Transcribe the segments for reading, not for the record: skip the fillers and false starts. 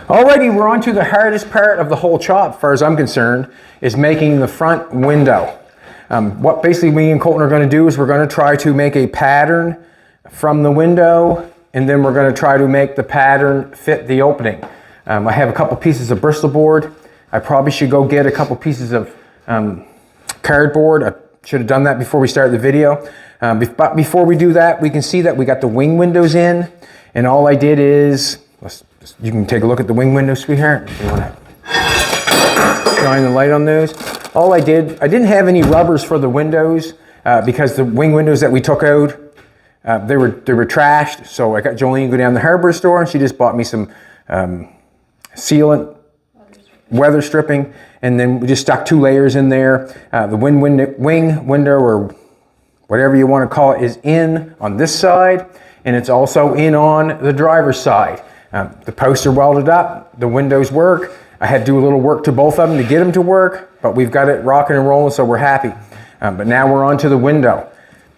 Alrighty, we're on to the hardest part of the whole chop, as far as I'm concerned, is making the front window. What basically me and Colton are going to do is we're going to try to make a pattern from the window, and then we're going to try to make the pattern fit the opening. I have a couple pieces of Bristol board. I probably should go get a couple pieces of cardboard. I should have done that before we started the video. But before we do that, we can see that we got the wing windows in, and all I did is, you can take a look at the wing windows, sweetheart. If you want to shine the light on those. All I didn't have any rubbers for the windows because the wing windows that we took out, they were trashed. So I got Jolene to go down to the hardware store, and she just bought me some sealant, weather stripping, and then we just stuck 2 layers in there. The wing window, or whatever you want to call it, is in on this side, and it's also in on the driver's side. The posts are welded up, the windows work. I had to do a little work to both of them to get them to work, but we've got it rocking and rolling, so we're happy. But now we're on to the window.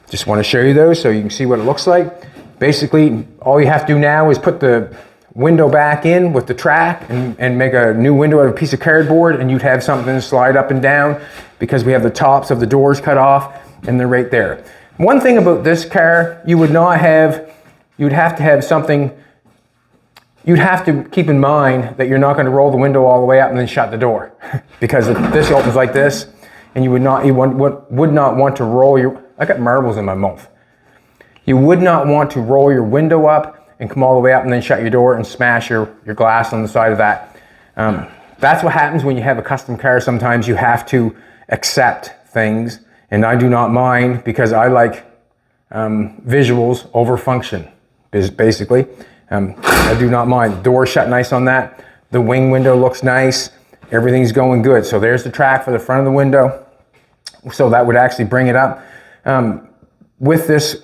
Just want to show you those so you can see what it looks like. Basically, all you have to do now is put the window back in with the track and make a new window out of a piece of cardboard, and you'd have something to slide up and down because we have the tops of the doors cut off and they're right there. One thing about this car, you'd have to have something. You'd have to keep in mind that you're not going to roll the window all the way up and then shut the door, because if this opens like this, and you would not want to roll your. I got marbles in my mouth. You would not want to roll your window up and come all the way up and then shut your door and smash your glass on the side of that. That's what happens when you have a custom car. Sometimes you have to accept things, and I do not mind because I like visuals over function, basically. I do not mind. The door shut nice on that. The wing window looks nice. Everything's going good. So there's the track for the front of the window. So that would actually bring it up. With this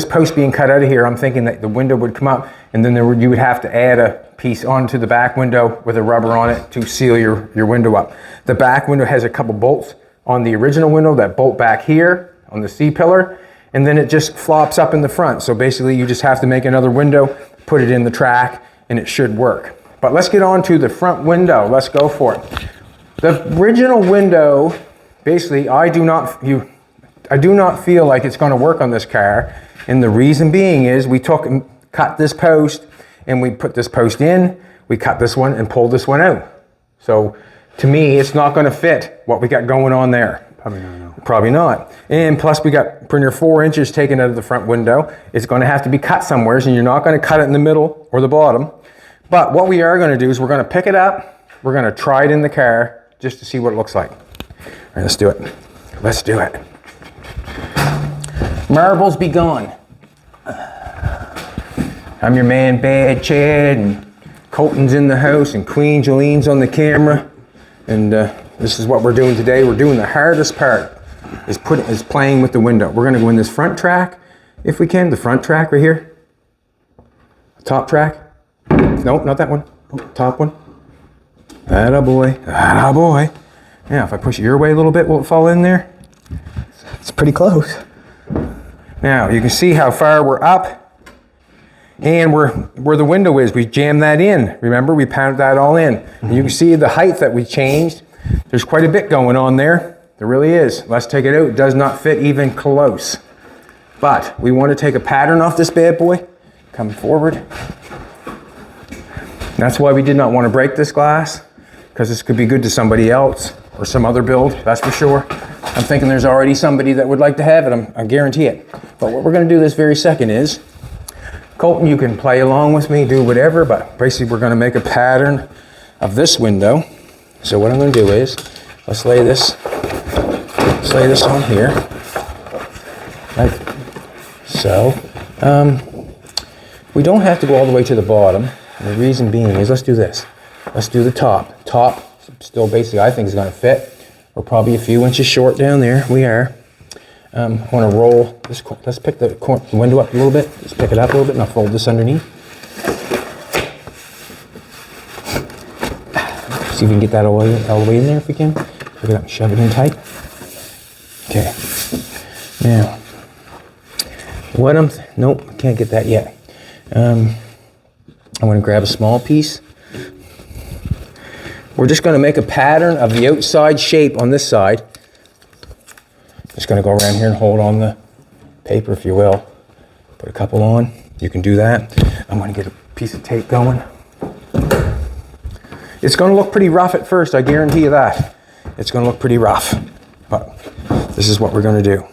post being cut out of here, I'm thinking that the window would come up, and then you would have to add a piece onto the back window with a rubber on it to seal your window up. The back window has a couple bolts on the original window that bolt back here on the C-pillar, and then it just flops up in the front. So basically you just have to make another window, put it in the track, and it should work. But let's get on to the front window. Let's go for it. The original window, basically, I do not feel like it's going to work on this car, and the reason being is we took and cut this post, and we put this post in, we cut this one and pulled this one out. So to me, it's not going to fit what we got going on there. Probably not. No. Probably not. And plus we got pretty near 4 inches taken out of the front window. It's going to have to be cut somewhere, and you're not going to cut it in the middle or the bottom. But what we are going to do is we're going to pick it up, we're going to try it in the car just to see what it looks like. All right, let's do it. Let's do it. Marbles be gone. I'm your man, Bad Chad, and Colton's in the house, and Queen Jolene's on the camera. And this is what we're doing today. We're doing the hardest part, is playing with the window. We're gonna go in this front track, if we can, the front track right here. Top track. Nope, not that one. Top one. Atta boy, atta boy. Now, if I push it your way a little bit, will it fall in there? It's pretty close. Now, you can see how far we're up and where the window is. We jammed that in. Remember, we pounded that all in. And you can see the height that we changed. There's quite a bit going on there. There really is. Let's take it out. It does not fit even close. But we want to take a pattern off this bad boy. Come forward. That's why we did not want to break this glass, because this could be good to somebody else or some other build, that's for sure. I'm thinking there's already somebody that would like to have it, I guarantee it. But what we're going to do this very second is, Colton, you can play along with me, do whatever, but basically we're going to make a pattern of this window. So what I'm going to do is, let's lay this on here, like so. We don't have to go all the way to the bottom. And the reason being is, let's do this. Let's do the top. Top, still basically I think is going to fit. We're probably a few inches short down there. We are. I want to roll this. Let's pick the window up a little bit. Just pick it up a little bit, and I'll fold this underneath. See if we can get that all the way in there if we can. Pick it up and shove it in tight. Okay. Now, nope, can't get that yet. I'm going to grab a small piece. we're just going to make a pattern of the outside shape on this side. Just going to go around here and hold on the paper, if you will. Put a couple on. You can do that. I'm going to get a piece of tape going. It's going to look pretty rough at first, I guarantee you that. It's going to look pretty rough, but this is what we're going to do.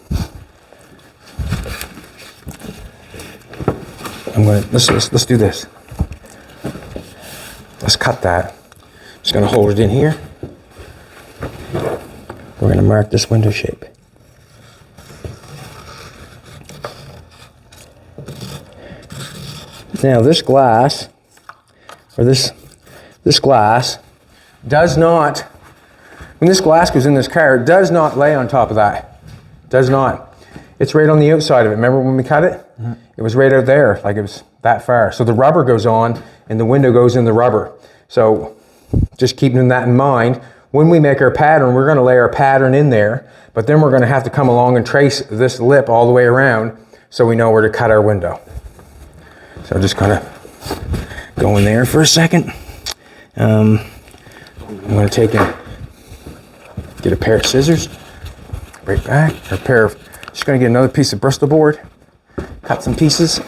Let's do this. Let's cut that. Just going to hold it in here. We're going to mark this window shape. Now this glass, or this glass, does not, when this glass goes in this car, it does not lay on top of that. It does not. It's right on the outside of it. Remember when we cut it? Mm-hmm. It was right out there, like it was that far. So the rubber goes on and the window goes in the rubber. So just keeping that in mind, when we make our pattern, we're going to lay our pattern in there, but then we're going to have to come along and trace this lip all the way around so we know where to cut our window. So I'm just kind of go in there for a second. I'm going to take and get a pair of scissors, right back, or a pair of, just going to get another piece of Bristol board, cut some pieces.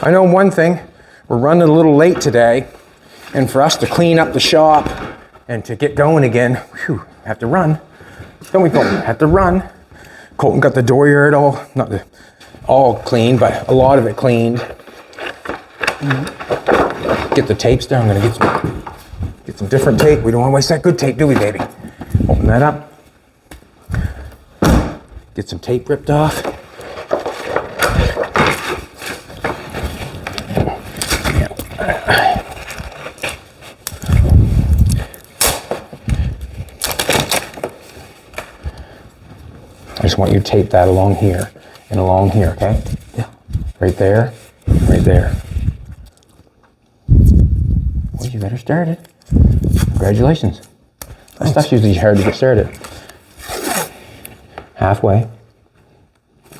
I know one thing, we're running a little late today, and for us to clean up the shop and to get going again, have to run. Don't we, Colton? Have to run. Colton got the dooryard all clean, but a lot of it cleaned. Get the tapes down. I'm gonna get some different tape. We don't want to waste that good tape, do we, baby? Open that up. Get some tape ripped off. I just want you to tape that along here and along here, okay? Yeah. Right there, right there. Well, you better start it. Congratulations. That stuff's usually hard to get started. Halfway.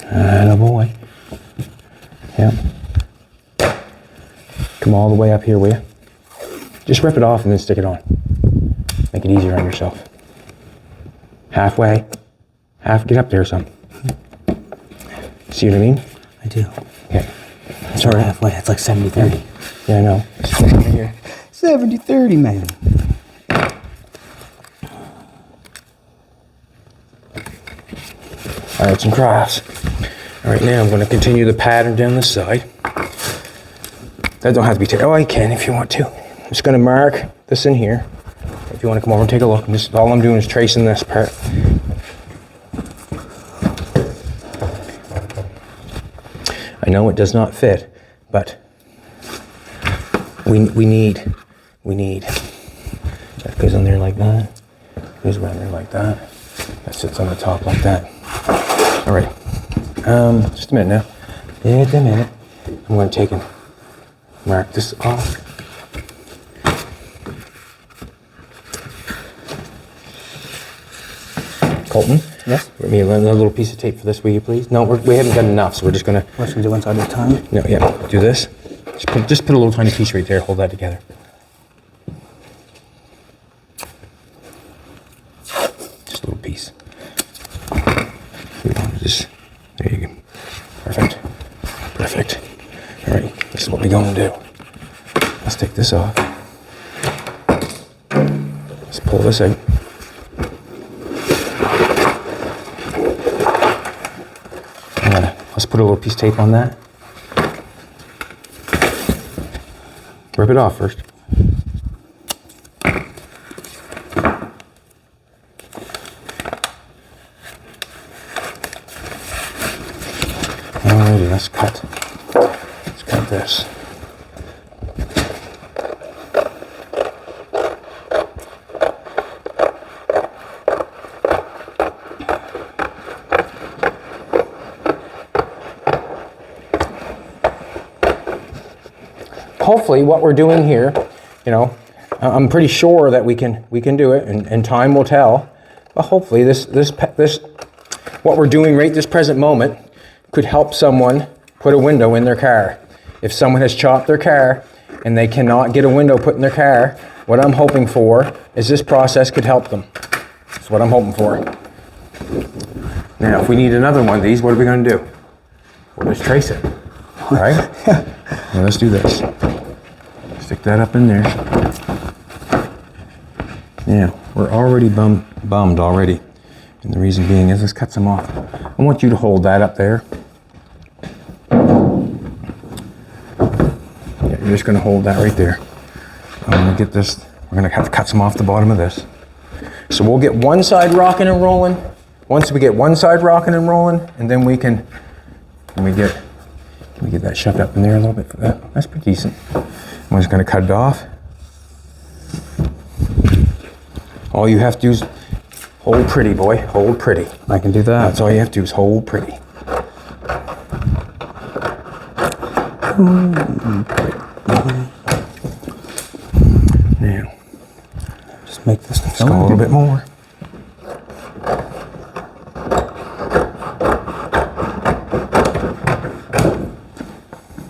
And a boy. Yep. Come all the way up here, will you? Just rip it off and then stick it on. Make it easier on yourself. Halfway. Get up there or something. See what I mean? I do. Okay. It's already halfway. It's like 70-30. Yeah, I know. Right here. 70-30, man. Arts and crafts. All right, now I'm going to continue the pattern down this side. That don't have to be oh, I can if you want to. I'm just going to mark this in here. If you want to come over and take a look, all I'm doing is tracing this part. I know it does not fit, but we need. That goes on there like that. Goes around there like that. That sits on the top like that. All right. Just a minute now. Just a minute. I'm going to take and mark this off. Colton? Yes? Give me another little piece of tape for this, will you please? No, we haven't got enough, so we're just going to... What should we do one side at a time? No, yeah, do this. Just put a little tiny piece right there, hold that together. Just a little piece. There you go. Perfect. All right, this is what we're going to do. Let's take this off. Let's pull this out. Let's put a little piece of tape on that. Rip it off first. Alrighty, let's cut this. Hopefully what we're doing here, I'm pretty sure that we can do it, and time will tell. But hopefully this what we're doing right this present moment could help someone put a window in their car. if someone has chopped their car and they cannot get a window put in their car, what I'm hoping for is this process could help them. That's what I'm hoping for. Now, if we need another one of these, what are we going to do? We'll just trace it, all right? Now let's do this. Stick that up in there. Now, we're already bummed already. And the reason being is, let's cut some off. I want you to hold that up there. Yeah, you're just going to hold that right there. I'm going to get this, we're going to have to cut some off the bottom of this. So we'll get one side rocking and rolling. Once we get one side rocking and rolling, and then we can get that shoved up in there a little bit for that. That's pretty decent. I'm just going to cut it off. All you have to do is hold pretty, boy. Hold pretty. I can do that. That's all you have to do is hold pretty. Now, Just make this just go a little bit more.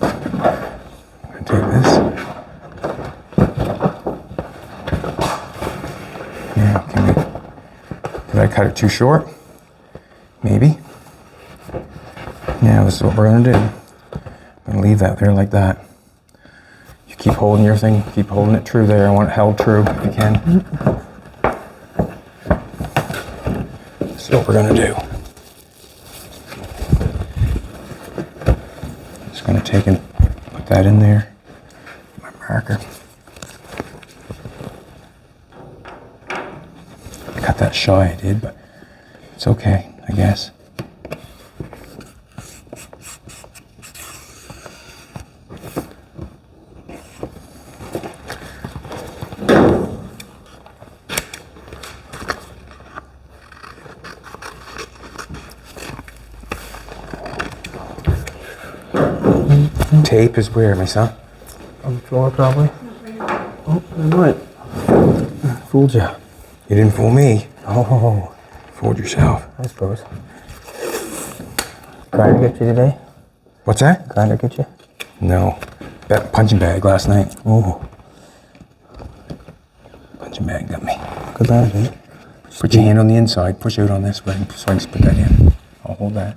I'm gonna take this. Did I cut it too short? Maybe. Now this is what we're gonna do. I'm gonna leave that there like that. You keep holding your thing, keep holding it true there. I want it held true if you can. This is what we're gonna do. Just gonna take and put that in there. My marker. Cut that shy, I did, but it's okay, I guess. Tape is where, my son? On the floor, probably. Oh, I might. Fooled you. You didn't fool me. Oh, Fooled yourself. I suppose. Grinder get you today? What's that? Grinder get you? No. That punching bag last night. Oh, Punching bag got me. good lad, eh? Put your hand on the inside, push out on this so I can just put that in. I'll hold that.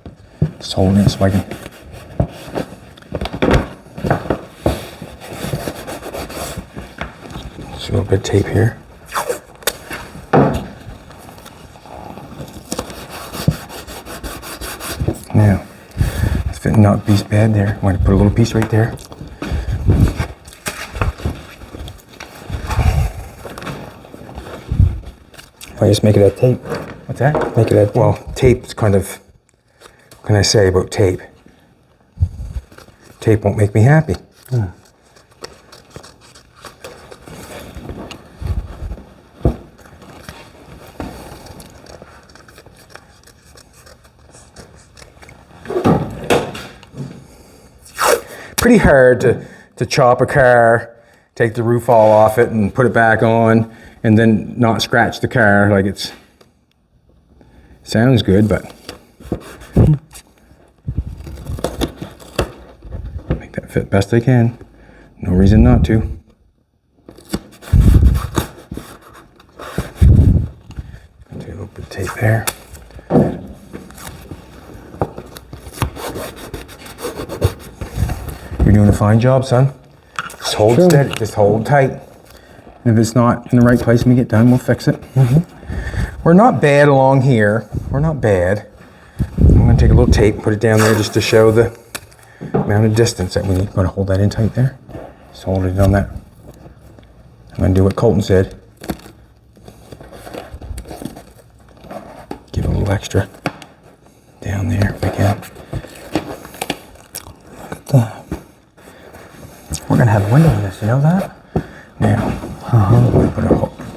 Just hold it so I can. Just a little bit of tape here. Now, it's fitting not piece bad there. I'm going to put a little piece right there. Or just make it out tape. What's that? Make it out tape. Well, tape's kind of, what can I say about tape? Tape won't make me happy. Pretty hard to chop a car, take the roof all off it and put it back on, and then not scratch the car. Like it's, sounds good, but make that fit best I can. No reason not to. Do a little bit of tape there. You're doing a fine job, son. Just hold steady, just hold tight. And if it's not in the right place when we get done, we'll fix it. We're not bad along here. We're not bad. I'm gonna take a little tape and put it down there just to show the amount of distance that we need. I'm gonna hold that in tight there. Just hold it on that. I'm gonna do what Colton said. Give it a little extra down there if I can. Look at that. We're gonna have a window in this, you know that? Now,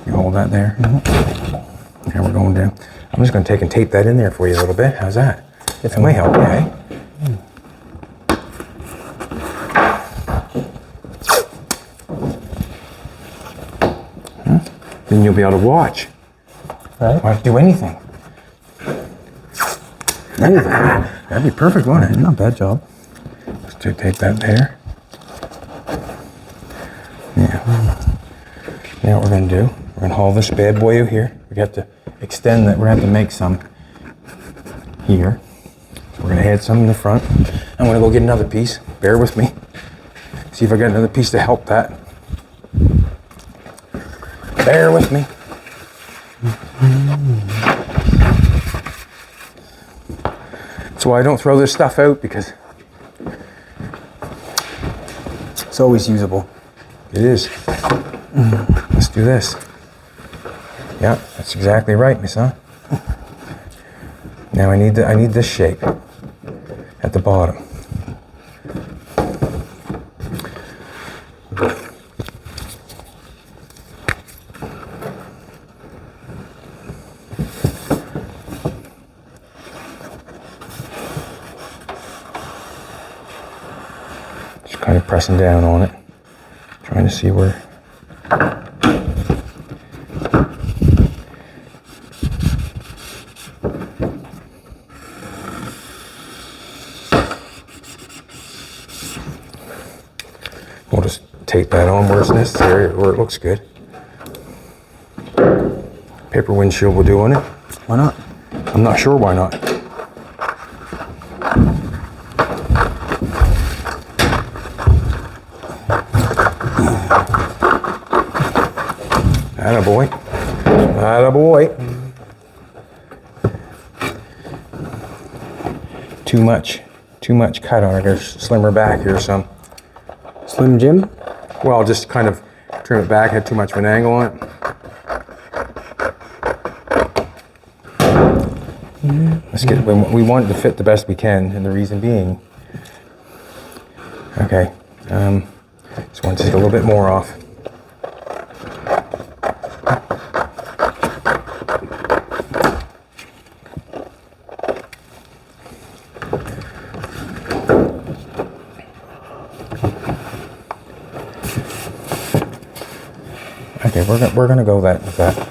you hold that there. Now we're going down. I'm just going to take and tape that in there for you a little bit. How's that? That might help you, eh? Then you'll be able to watch. Right? Won't have to do anything. Anything. That'd be perfect, wouldn't it? Not a bad job. Let's tape that there. Yeah. Now what we're going to do, we're going to haul this bad boy out here. We have to extend that. We're going to have to make some here. So we're going to add some in the front. I'm going to go get another piece. Bear with me. See if I got another piece to help that. Bear with me. That's why I don't throw this stuff out, because it's always usable. It is. Let's do this. Yeah, that's exactly right, my son. Now I need this shape at the bottom. Just kind of pressing down on it, trying to see where. We'll just tape that on where it's necessary, where it looks good. Paper windshield will do on it. Why not? I'm not sure why not. Attaboy. Attaboy. Too much cut on it. There's slimmer back here some. Slim Jim? Well, just kind of trim it back, had too much of an angle on it. Let's get, we want it to fit the best we can, and the reason being, okay, just want to take a little bit more off. Okay, we're gonna go with that.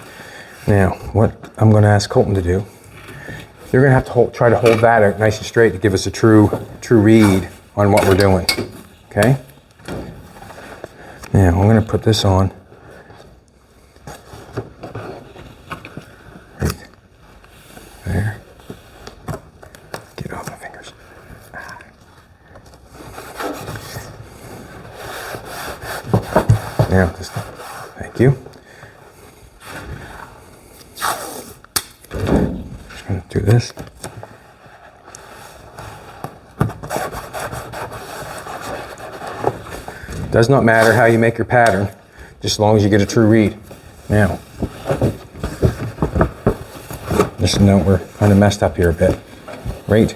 Now, what I'm gonna ask Colton to do, you're gonna have to try to hold that out nice and straight to give us a true read on what we're doing. Okay. Now I'm gonna put this on. Right there. Get off my fingers. Now, just thank you. Just gonna do this. Does not matter how you make your pattern, just as long as you get a true read. Now, just note we're kind of messed up here a bit. Right.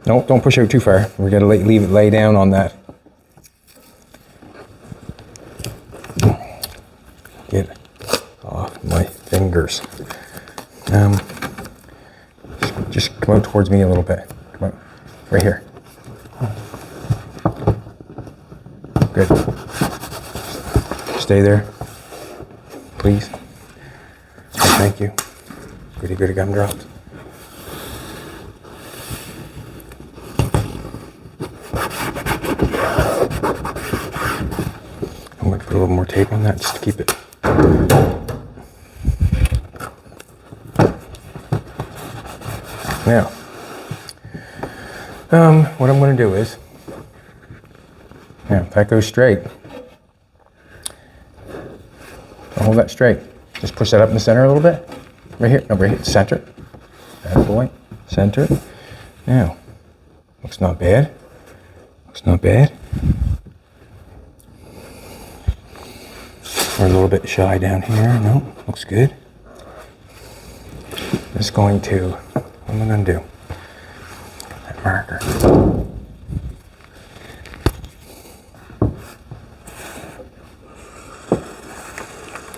No, don't push out too far. We gotta leave it lay down on that. Get off my fingers. Just come out towards me a little bit. Come out, right here. Good. Stay there, please. Thank you. Goody gumdrops. I'm going to put a little more tape on that just to keep it. Now, what I'm going to do is, now if that goes straight, I'll hold that straight. Just push that up in the center a little bit. Right here, no, right here, center it. That boy, center it. Now, looks not bad. Looks not bad. We're a little bit shy down here. No, looks good. Just going to, what am I going to do? That marker.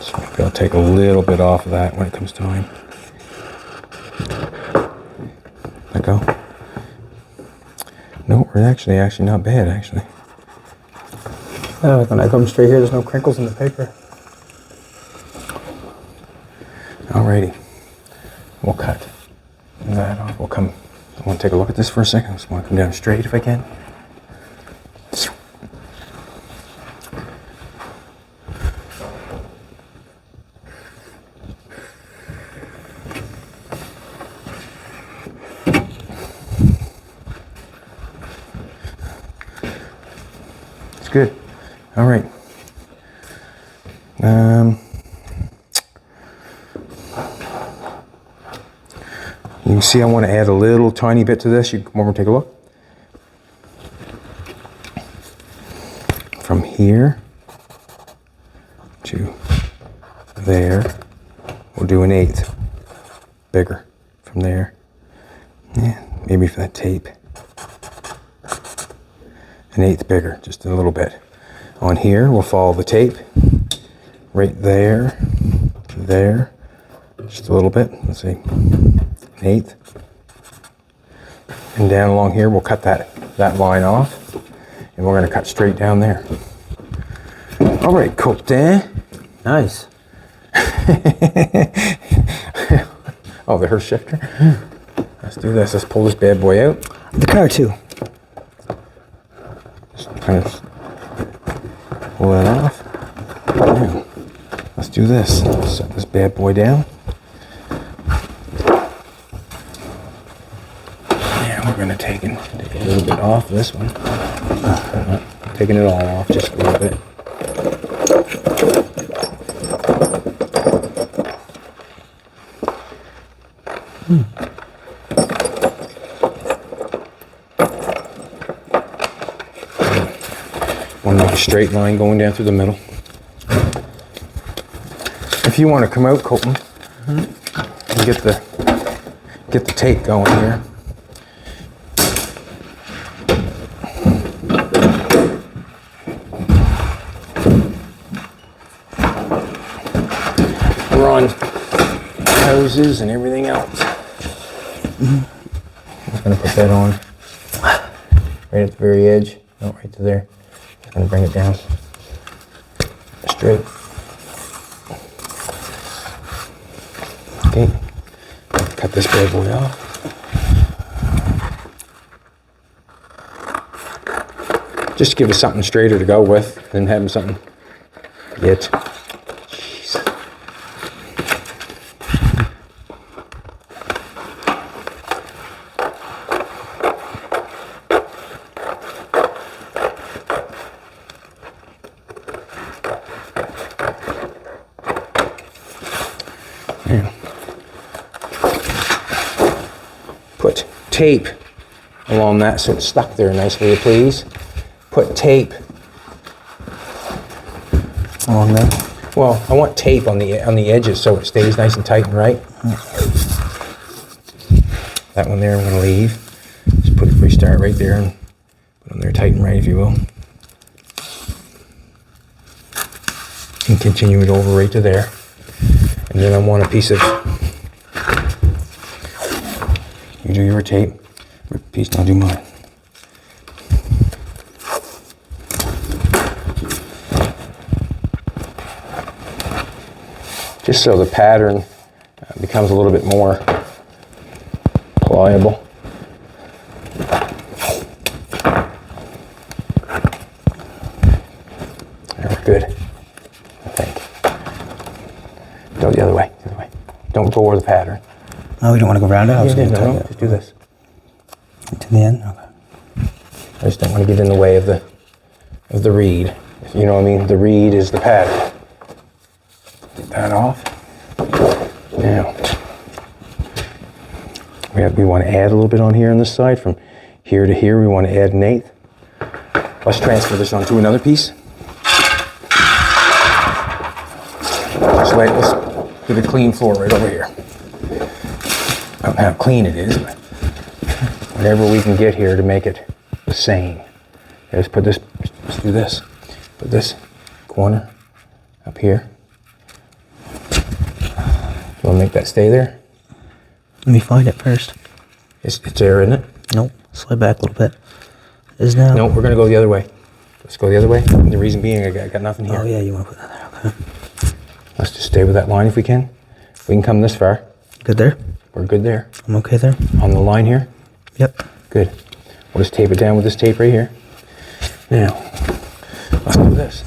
So maybe I'll take a little bit off of that when it comes time. Let go. No, we're actually not bad, actually. When I come straight here, there's no crinkles in the paper. Alrighty. We'll cut that off. We'll come. I want to take a look at this for a second. I just want to come down straight if I can. good. All right. You can see I want to add a little tiny bit to this. You want me to take a look? From here to there, we'll do 1/8 bigger from there. Yeah, maybe for that tape. 1/8 bigger, just a little bit. On here, we'll follow the tape right there, there, just a little bit. Let's see, 1/8. And down along here, we'll cut that line off, and we're going to cut straight down there. All right, Colton. Nice. Oh, the Hiltz shifter. Let's do this. Let's pull this bad boy out. The car too. Just kind of pull that off. Now, let's do this. Set this bad boy down. Yeah, we're gonna take a little bit off this one. Not taking it all off, just a little bit. Want to make a straight line going down through the middle. If you want to come out, Colton, and get the tape going here. We're on hoses and everything else. I'm just going to put that on right at the very edge. No, right to there. Just going to bring it down straight. Okay. Cut this bad boy off. Just to give us something straighter to go with than having something yet. Jeez. Now, put tape along that so it's stuck there nicely, please. Put tape Along there. Well, I want tape on the edges so it stays nice and tight and right. That one there I'm going to leave. Just put it, restart right there and put it on there tight and right, if you will. And continue it over right to there. And then I want a piece of, you do your tape, piece, I'll do mine. Just so the pattern becomes a little bit more pliable. There, we're good, I think. Go the other way, the other way. Don't go over the pattern. Oh, we don't want to go around it? I was Yeah, going to no, cut just do this. it to the end? Okay. I just don't want to get in the way of the reed. You know what I mean? The reed is the pattern. Get that off. Now, we want to add a little bit on here on this side. From here to here, we want to add 1/8. Let's transfer this onto another piece. Let's get a clean floor right over here. I don't know how clean it is, but whatever we can get here to make it the same. Let's put this, let's do this. Put this corner up here. You want to make that stay there? Let me find it first. It's there, isn't it? Nope. Slide back a little bit. Is now? No, we're going to go the other way. Let's go the other way. The reason being, I got nothing here. Oh, yeah, you want to put that there. Okay. Let's just stay with that line if we can. If we can come this far, Good there? we're good there. I'm okay there? On the line here, Yep. good. We'll just tape it down with this tape right here. Now, let's do this.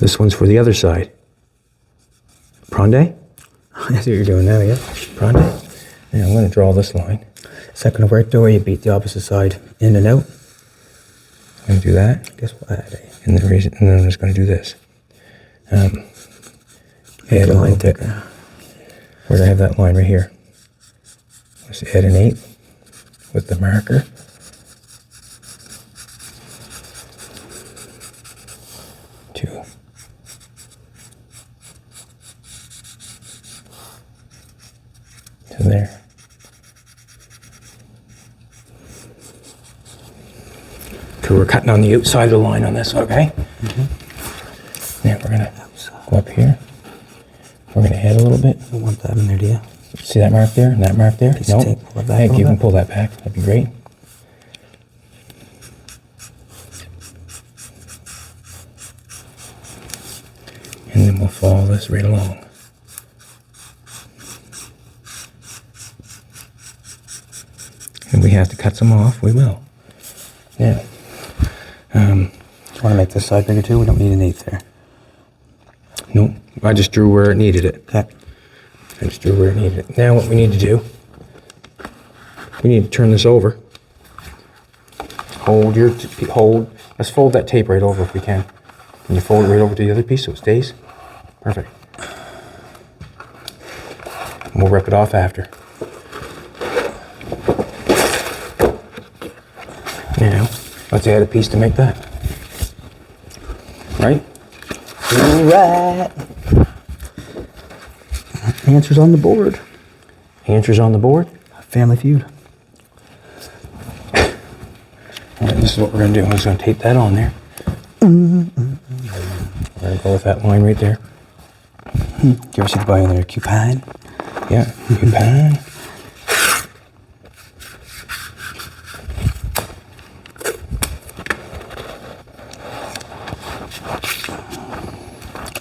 This one's for the other side. Prende? I see what you're doing now, yeah. Prende? Yeah, I'm going to draw this line. Is that going to work though, or you beat the opposite side in and out? I'm going to do that. I guess we'll add a And then I'm just going to do this. Add a little bit. Where do I have that line right here? Let's add an 8 with the marker. Two. To there. So we're cutting on the outside of the line on this, okay? Mm-hmm. Now we're gonna go up here. We're gonna add a little bit. I want that in there, do you? See that mark there and that mark there? Piece of tape, pull it back a Hey, little you can bit. pull that back. That'd be great. And then we'll follow this right along. If we have to cut some off, we will. Now, Do you want to make this side bigger too? We don't need an 8 there. nope, I just drew where it needed it. Okay. I just drew where it needed it. Now what we need to do, we need to turn this over. Let's fold that tape right over if we can. Can you fold it right over to the other piece so it stays? Perfect. And we'll rip it off after. Now, let's add a piece to make that. Right? Right. Answers on the board. Answers on the board. Family Feud. All right, this is what we're going to do. I'm just going to tape that on there. We're going to go with that line right there. Do you ever see the guy in there, Cupine? Yeah, coupon.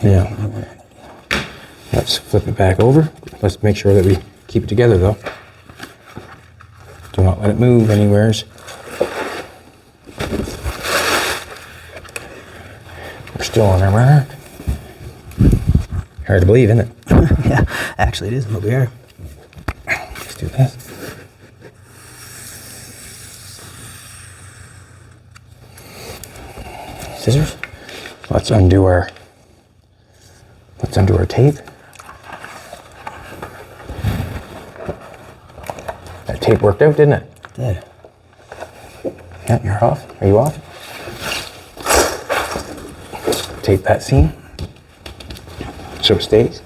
Yeah. Let's flip it back over. Let's make sure that we keep it together though. Do not let it move anywheres. We're still on our mark. Hard to believe, isn't it? Yeah, actually it is, but we are. Let's do this. Scissors. Let's undo our tape. That tape worked out, didn't it? It did. Yeah, you're off. Are you off? Tape that seam so it stays.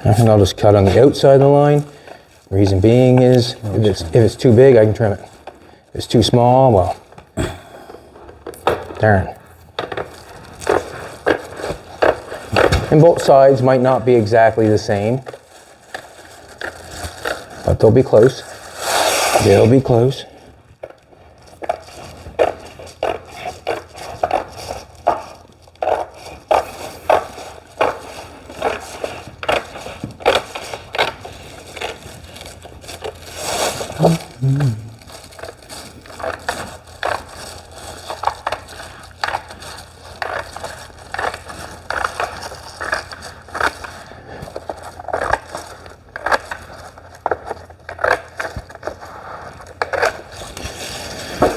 I think I'll just cut on the outside of the line. Reason being is, if it's too big, I can trim it. If it's too small, well, darn. And both sides might not be exactly the same, but they'll be close. They'll be close.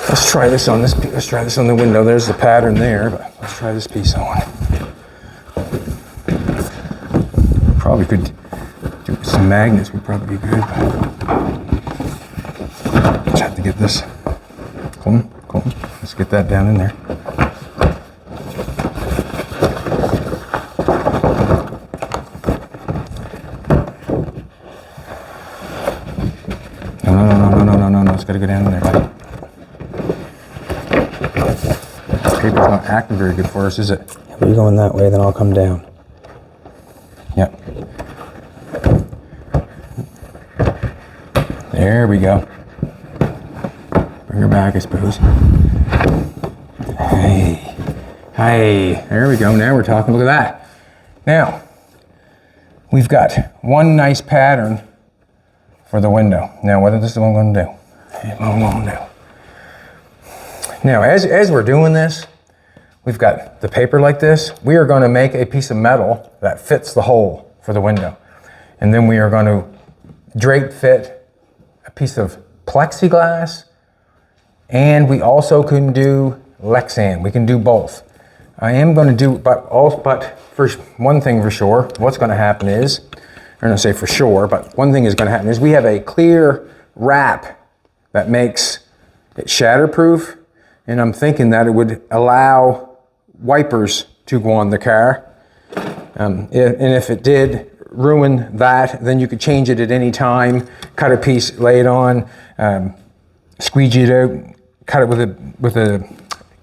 Let's try this on this. Let's try this on the window. There's the pattern there, but let's try this piece on. Probably could do with some magnets. Would probably be good. Just have to get this. Cool. Let's get that down in there. No. It's got to go down in there, buddy. Paper's not acting very good for us, is it? If you're going that way, then I'll come down. Yep. There we go. Bring her back, I suppose. Hey. Hey. There we go. Now we're talking. Look at that. Now, we've got one nice pattern for the window. Now, what is this one going to do? Now, as we're doing this, we've got the paper like this. We are going to make a piece of metal that fits the hole for the window. And then we are going to drape fit a piece of plexiglass, and we also can do Lexan. We can do both. I am going to do, but first, one thing for sure, what's going to happen is, I'm going to say for sure, but one thing is going to happen is we have a clear wrap that makes it shatterproof, and I'm thinking that it would allow wipers to go on the car. And if it did ruin that, then you could change it at any time, cut a piece, lay it on, squeegee it out, cut it with a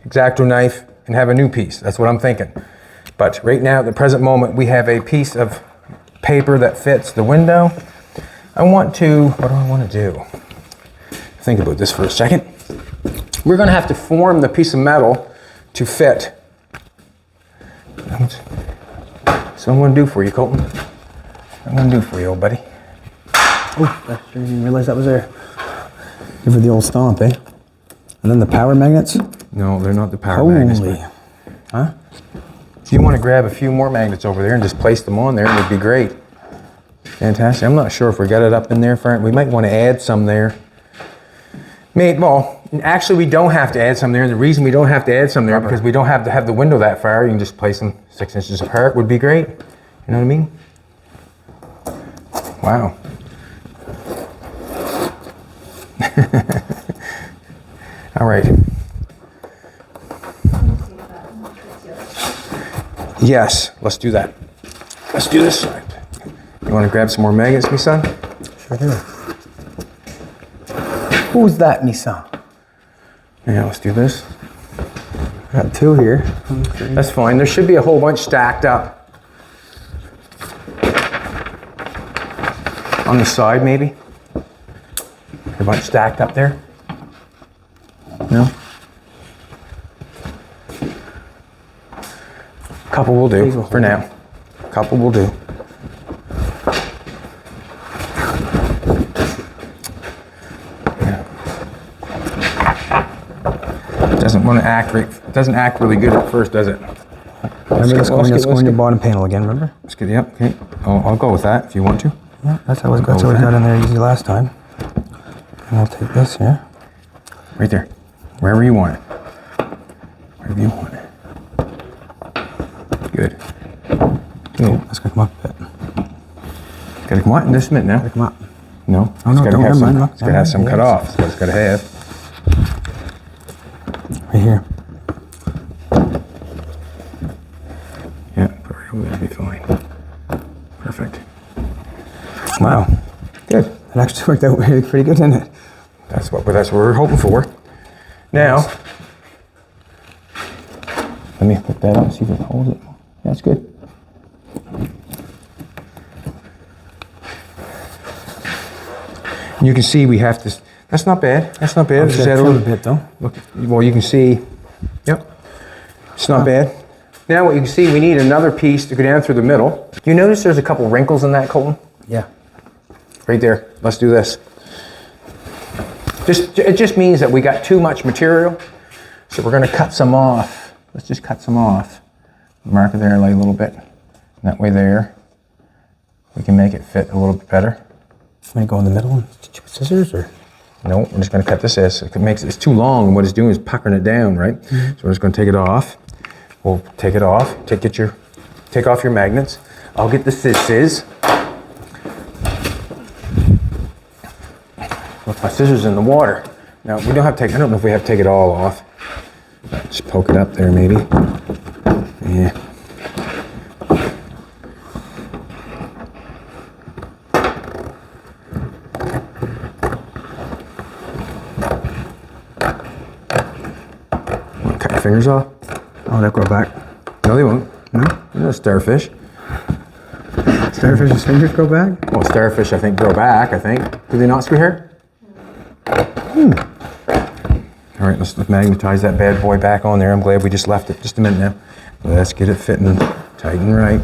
X-Acto knife, and have a new piece. That's what I'm thinking. But right now, at the present moment, we have a piece of paper that fits the window. What do I want to do? Think about this for a second. We're going to have to form the piece of metal to fit. So I'm going to do for you, Colton. I'm going to do for you, old buddy. Oh, I didn't even realize that was there. Give her the old stomp, eh? And then the power magnets? No, they're not the power magnets. Huh? If you want to grab a few more magnets over there and just place them on there, it would be great. Fantastic. I'm not sure if we got it up in there. We might want to add some there. Well, actually we don't have to add some there. And the reason we don't have to add some there because we don't have to have the window that far. You can just place them 6 inches apart would be great. You know what I mean? Wow. All right. Yes, let's do that. Let's do this. You want to grab some more magnets, me son? Sure do. Who's that, me son? Yeah, let's do this. Got 2 here. That's fine. There should be a whole bunch stacked up. On the side, maybe? A bunch stacked up there? No? Couple will do for now. Couple will do. Doesn't act really good at first, does it? Remember let's go on your bottom panel again, remember? Let's get, yep, okay. I'll go with that if you want to. Yeah, that's how we got in there easy last time. And I'll take this here. Right there. Wherever you want it. Wherever you want it. Good. Oh, that's gonna come up a bit. Gotta come on, just a minute now. Gotta come up. No. Oh, no, don't never mind. It's gotta have some cut off. That's what it's gotta have. Right here. Yeah, put it right over there, be fine. Perfect. Wow. Good. It actually worked out really pretty good, didn't it? That's what we're hoping for. Now, let me put that on, see if it holds it. That's good. You can see we have to, that's not bad. That's not bad. Just add a little bit though. Look, well, you can see, yep, it's not bad. Now what you can see, we need another piece to go down through the middle. You notice there's a couple wrinkles in that, Colton? Yeah. Right there. Let's do this. It just means that we got too much material, so we're going to cut some off. Let's just cut some off. Mark it there like a little bit. That way there, we can make it fit a little bit better. Can I go in the middle with scissors or? No, we're just going to cut this as it's too long, and what it's doing is puckering it down, right? Mm-hmm. So we're just going to take it off. We'll take it off. Take off your magnets. I'll get the scissors. With my scissors in the water. Now we don't have to take. I don't know if we have to take it all off. Just poke it up there, maybe. Yeah. Want to cut your fingers off? Oh, they'll grow back. No, they won't. No? They're not starfish. Starfish's fingers grow back? Well, starfish, I think, grow back, I think. Do they not, sweetheart? All right, let's magnetize that bad boy back on there. I'm glad we just left it just a minute now. Let's get it fitting tight and right.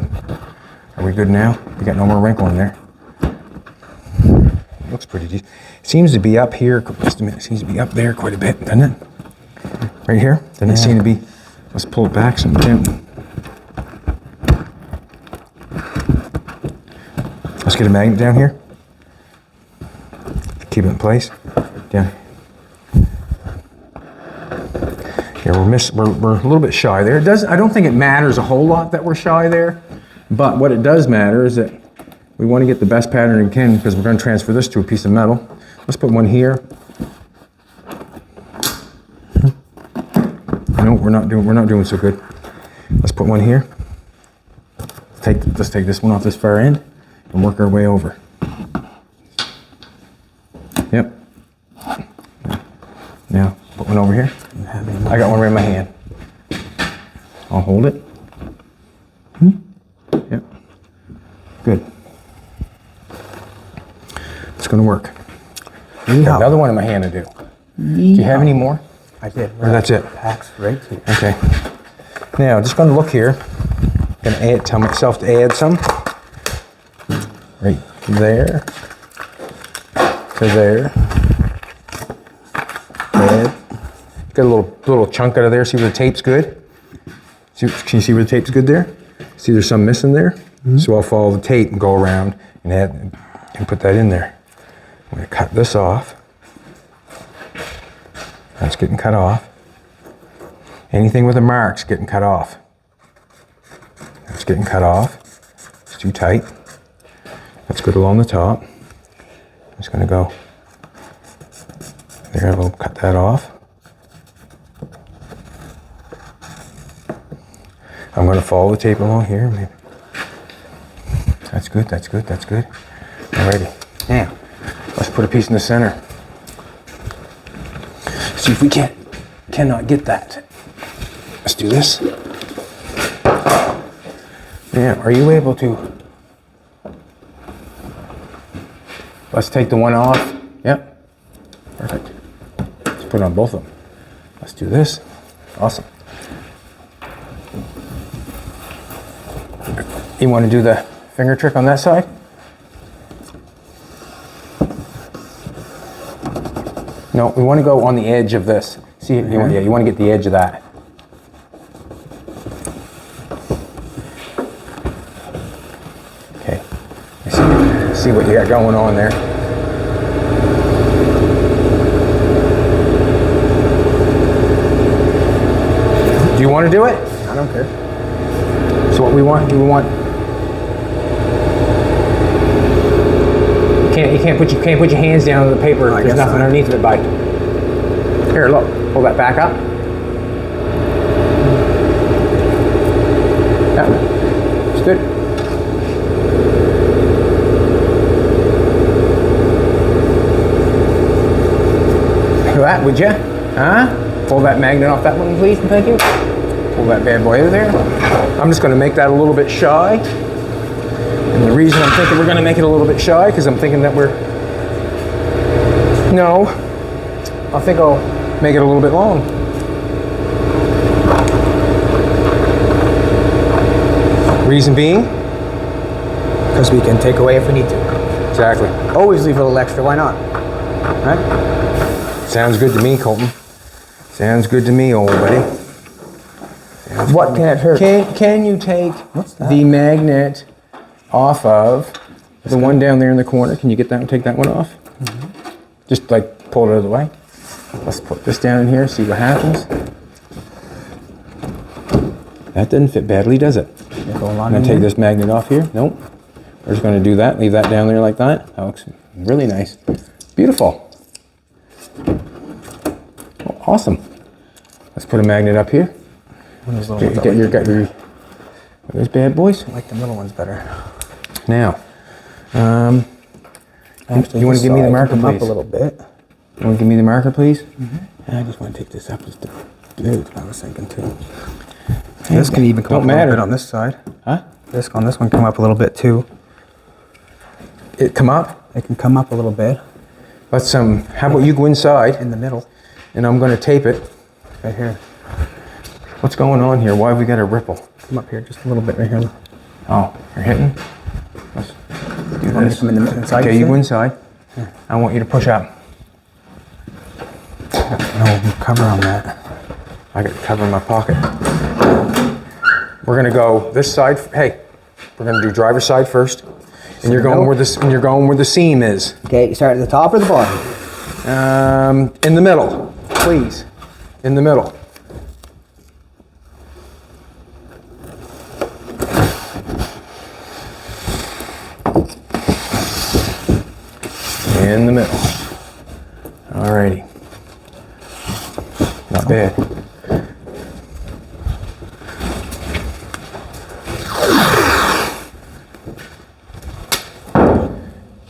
Are we good now? We got no more wrinkle in there. Looks pretty decent. Seems to be up here, just a minute, seems to be up there quite a bit, doesn't it? Right here? Doesn't it seem to be, let's pull it back some down. Let's get a magnet down here. Keep it in place. Down. Yeah, we're a little bit shy there. I don't think it matters a whole lot that we're shy there, but what it does matter is that we want to get the best pattern we can because we're going to transfer this to a piece of metal. Let's put one here. No, we're not doing so good. Let's put one here. Let's take this one off this far end and work our way over. Yep. Now put one over here. I got one right in my hand. I'll hold it. Yep. Good. It's going to work. Got another one in my hand to do. Do you have any more? I did. Or that's it? Packs right here. Okay. Now, just going to look here. I'm going to tell myself to add some. Right there. To there. Add. Got a little chunk out of there. See where the tape's good? Can you see where the tape's good there? See there's some missing there? So I'll follow the tape and go around and add and put that in there. I'm going to cut this off. That's getting cut off. Anything with a mark's getting cut off. That's getting cut off. It's too tight. That's good along the top. I'm just going to go there. We'll cut that off. I'm going to follow the tape along here. Maybe. That's good. That's good. That's good. Alrighty. Now, let's put a piece in the center. See if we cannot get that. Let's do this. Now, are you able to? Let's take the one off. Yep. Perfect. Let's put it on both of them. Let's do this. Awesome. You want to do the finger trick on that side? No, we want to go on the edge of this. See, you want to get the edge of that. Okay. See what you got going on there. Do you want to do it? I don't care. So what we want, you can't put your hands down on the paper. There's nothing underneath of it, bud. Here, look. Pull that back up. Yeah, it's good. Look at that, would you? Huh? Pull that magnet off that one, please, and thank you. Pull that bad boy out of there. I'm just going to make that a little bit shy. And the reason I'm thinking we're going to make it a little bit shy, because I'm thinking that I think I'll make it a little bit long. Reason being? Because we can take away if we need to. Exactly. Always leave a little extra, why not? Right? Sounds good to me, Colton. Sounds good to me, old buddy. What can it hurt? Can you take the magnet off of the one down there in the corner? Can you get that and take that one off? Just like pull it out of the way. Let's put this down in here, see what happens. That didn't fit badly, does it? I'm going to take this magnet off here. Nope. We're just going to do that, leave that down there like that. That looks really nice. Beautiful. Oh, awesome. Let's put a magnet up here. Get your those bad boys. I like the middle ones better. Now, you want to give me the marker, please? Up a little bit. You want to give me the marker, please? I just want to take this up just a bit. I was thinking too. This can even come up a little bit on this side. Huh? This on this one come up a little bit too. It come up? It can come up a little bit. Let's how about you go inside? In the middle. and I'm going to tape it. Right here. What's going on here? Why have we got a ripple? Come up here just a little bit right here. Oh, you're hitting? Let's do Want me to this. come inside? Okay, you go inside. I want you to push up. No cover on that. I got to cover in my pocket. We're going to go this side. Hey, we're going to do driver's side first. And you're going where this, and you're going where the seam is. Okay, you start at the top or the bottom? In the middle, please. In the middle. In the middle. Alrighty. Not bad.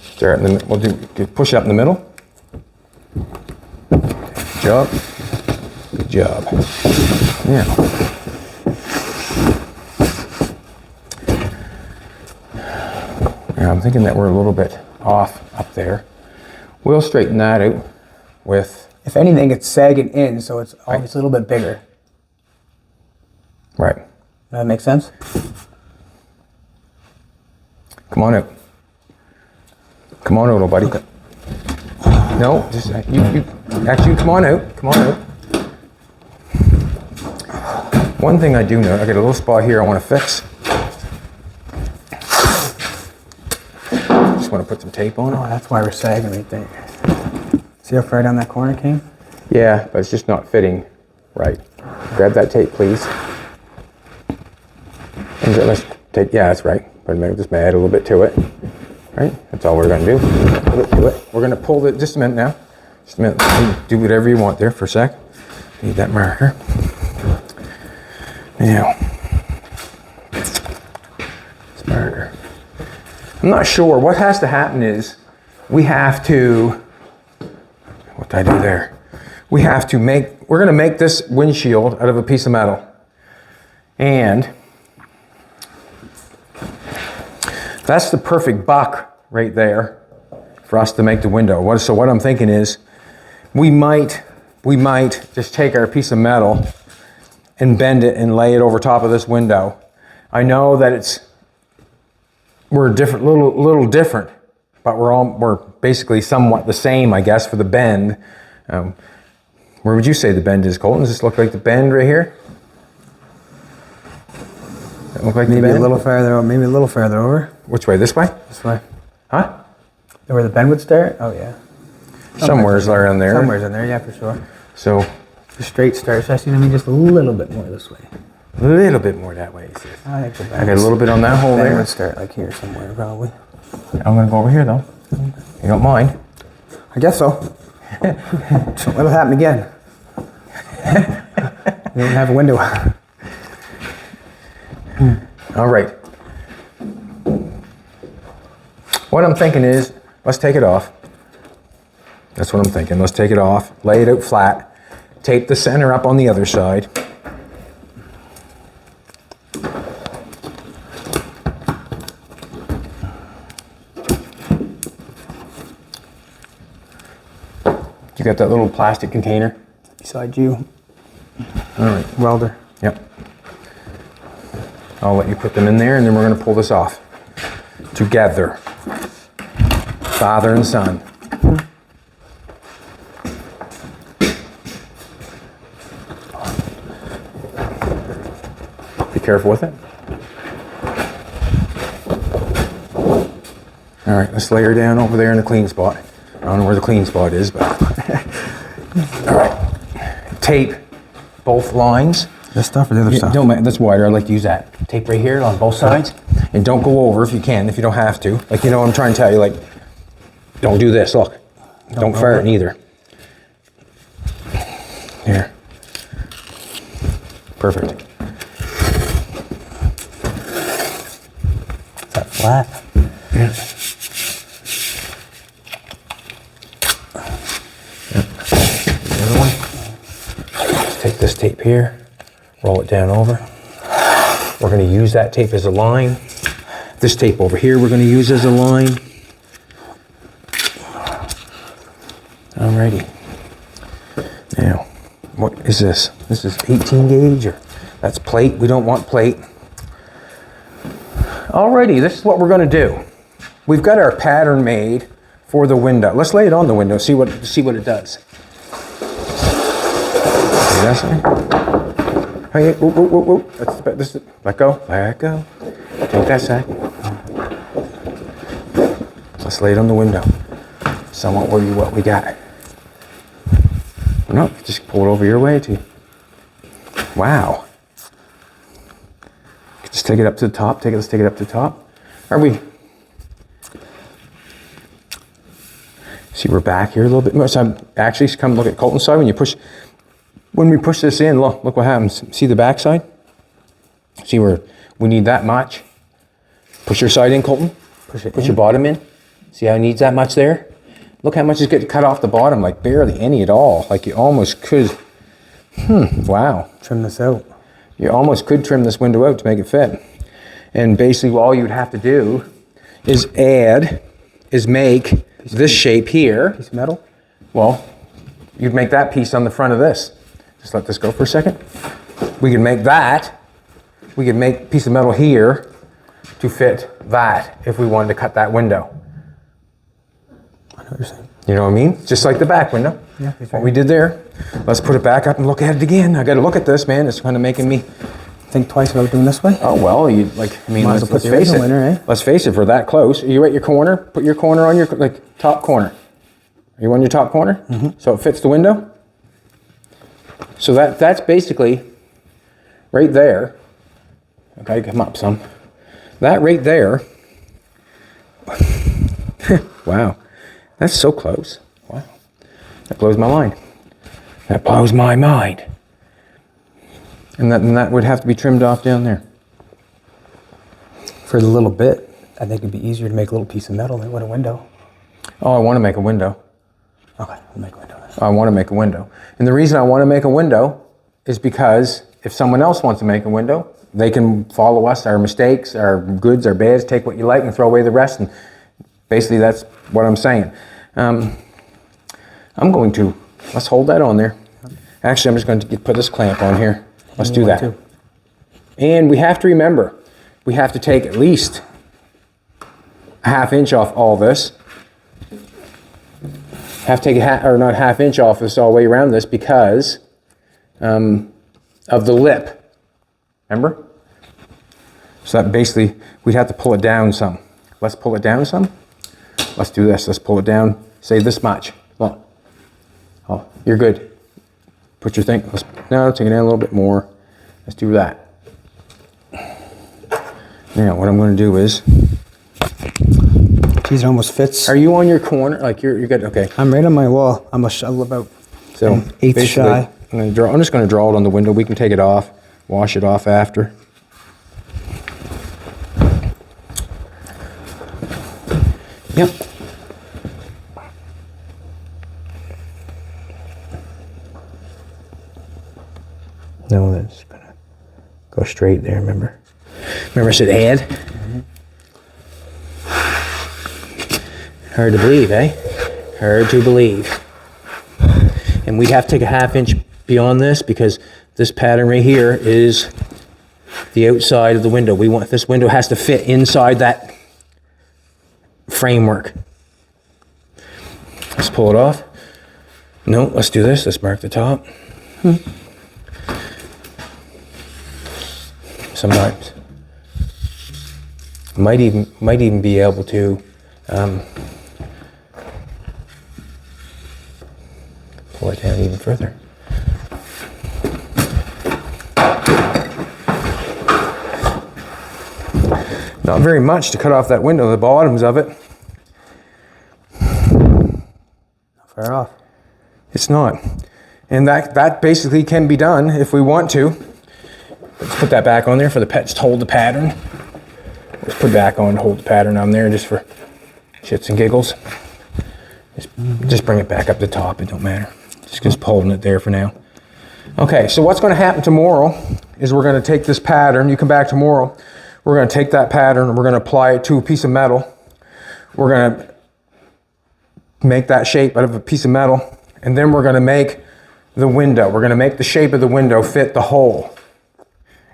Start in the, we'll do push up in the middle. Good job. Good job. Now, I'm thinking that we're a little bit off up there. We'll straighten that out with. If anything, it's sagging in, so it's obviously a little bit bigger. Right. Does that make sense? Come on out. Come on out, little buddy. Okay. No, just you. Actually, come on out. Come on out. One thing I do know, I got a little spot here I want to fix. Just want to put some tape on it. Oh, that's why we're sagging right there. See how far down that corner came? Yeah, but it's just not fitting right. Grab that tape, please. And let's take. Yeah, that's right. But just add a little bit to it. Right? That's all we're going to do. A little bit to it. We're going to pull it. Just a minute now. Just a minute. Do whatever you want there for a sec. Need that marker. Now, this marker. I'm not sure. What has to happen is we have to. What did I do there? We have to make. We're going to make this windshield out of a piece of metal, and that's the perfect buck right there for us to make the window. So what I'm thinking is we might just take our piece of metal and bend it and lay it over top of this window. I know that we're different, little different, but we're basically somewhat the same, I guess, for the bend. Where would you say the bend is, Colton? Does this look like the bend right here? That look like Maybe the bend? a little further. Maybe a little further over. Which way? This way? This way. Huh? Where the bend would start? Oh yeah. Somewhere's around there. Somewhere's in there, yeah, for sure. So The straight start, so I see just a little bit more this way. a little bit more that way. Sis. I think the I got a little bit on that hole bend there. would start like here somewhere, probably. I'm gonna go over here though. You don't mind? I guess so. So it'll happen again. We don't have a window. All right. What I'm thinking is, let's take it off. That's what I'm thinking. Let's take it off, lay it out flat, tape the center up on the other side. You got that little plastic container? Beside you. All right. Welder. Yep. I'll let you put them in there and then we're going to pull this off. Together. Father and son. Be careful with it. All right, let's lay her down over there in the clean spot. I don't know where the clean spot is, but. All right. Tape both lines. This stuff or the other stuff? Don't matter, that's wider. I like to use that. Tape right here on both sides. And don't go over if you can, if you don't have to. Like, you know what I'm trying to tell you, like, don't do this, look. Don't fart either. Here. Perfect. Is that flat? Yeah. The other one. Let's take this tape here, roll it down over. We're going to use that tape as a line. This tape over here we're going to use as a line. Alrighty. Now, What is this? This is 18 gauge, or that's plate. We don't want plate. Alrighty, this is what we're going to do. We've got our pattern made for the window. Let's lay it on the window, see what it does. See that side? Hey, whoa, whoa, whoa, whoa. This, let go, let go. Take that side. Let's lay it on the window. Somewhat what we got. No, just pull it over your way too. Wow. Just take it up to the top. Let's take it up to the top. Are we? See, we're back here a little bit more. So actually, come look at Colton's side. When we push this in, look what happens. See the back side? See where we need that much. Push your side in, Colton. Push your bottom in. See how it needs that much there? Look how much is getting cut off the bottom, like barely any at all. Like you almost could, wow. Trim this out. You almost could trim this window out to make it fit. And basically all you'd have to do is make this shape here. Piece of metal? Well, you'd make that piece on the front of this. Just let this go for a second. We could make that. We could make a piece of metal here to fit that if we wanted to cut that window. I know what you're saying. You know what I mean? Just like the back window. Yeah. What we did there. Let's put it back up and look at it again. I got to look at this, man. It's kind of making me think twice about doing this way. Oh well, let's face it. Winner, eh? Let's face it. For that close, are you at your corner? Put your corner on your top corner. Are you on your top corner? Mm-hmm. So it fits the window. So that's basically right there. Okay, come up some. That right there. Wow, that's so close. Wow, that blows my mind. That blows my mind. And that would have to be trimmed off down there. For the little bit, I think it'd be easier to make a little piece of metal than would a window. Oh, I want to make a window. Okay, we'll make a window. I want to make a window. And the reason I want to make a window is because if someone else wants to make a window, they can follow us, our mistakes, our goods, our bads, take what you like and throw away the rest. And basically that's what I'm saying. Let's hold that on there. Actually, I'm just going to put this clamp on here. Let's do that. And we have to remember, we have to take at least a ½ inch off all this. Have to take not ½ inch off this all the way around this because of the lip. Remember? So that basically, we'd have to pull it down some. Let's pull it down some. Let's do this. Let's pull it down, say this much. Well, oh, you're good. Put your thing, no, take it down a little bit more. Let's do that. Now, what I'm going to do is... Geez, it almost fits. Are you on your corner? Like you're good? Okay. I'm right on my wall. I'm about so eighth shy. I'm just going to draw it on the window. We can take it off, wash it off after. Yep. No, that's gonna go straight there, remember? Remember I said add? Mm-hmm. Hard to believe, eh? Hard to believe. And we'd have to take a ½ inch beyond this because this pattern right here is the outside of the window. This window has to fit inside that framework. Let's pull it off. No, let's do this. Let's mark the top. Sometimes might even be able to pull it down even further. Not very much to cut off that window, the bottoms of it. Not far off. It's not. And that basically can be done if we want to. Let's put that back on there for the pets to hold the pattern. Let's put it back on to hold the pattern on there just for shits and giggles. Just bring it back up the top, it don't matter. Just holding it there for now. Okay, so what's going to happen tomorrow is we're going to take this pattern. You come back tomorrow. We're going to take that pattern and we're going to apply it to a piece of metal. We're going to make that shape out of a piece of metal. And then we're going to make the window. We're going to make the shape of the window fit the hole.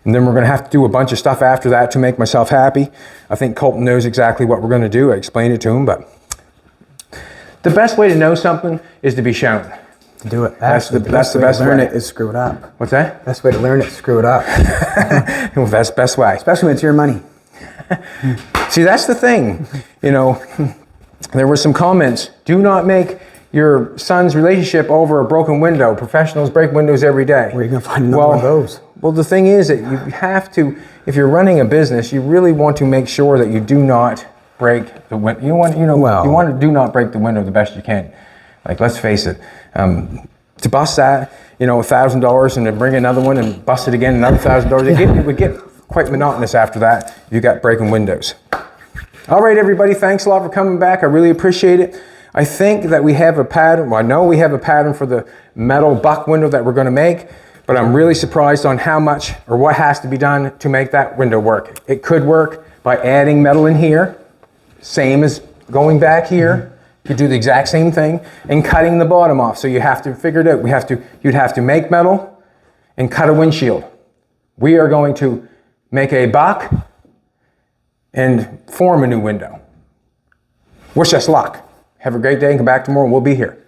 And then we're going to have to do a bunch of stuff after that to make myself happy. I think Colton knows exactly what we're going to do. I explained it to him, but the best way to know something is to be shown. To do it. That's the best way to learn it is screw it up. What's that? Best way to learn it, screw it up. Well, that's the best way. Especially when it's your money. See, that's the thing. You know, there were some comments. Do not make your son's relationship over a broken window. Professionals break windows every day. Where are you going to find another one of those? Well, the thing is that you have to, if you're running a business, you really want to make sure that you do not break the window. You want to do not break the window the best you can. Like, let's face it, to bust that, $1,000 and then bring another one and bust it again, another $1,000, it would get quite monotonous after that if you got breaking windows. All right, everybody, thanks a lot for coming back. I really appreciate it. I think that we have a pattern. Well, I know we have a pattern for the metal buck window that we're going to make, but I'm really surprised on how much or what has to be done to make that window work. It could work by adding metal in here, same as going back here. You do the exact same thing, and cutting the bottom off. So you have to figure it out. You'd have to make metal and cut a windshield. We are going to make a buck and form a new window. Wish us luck. Have a great day and come back tomorrow and we'll be here.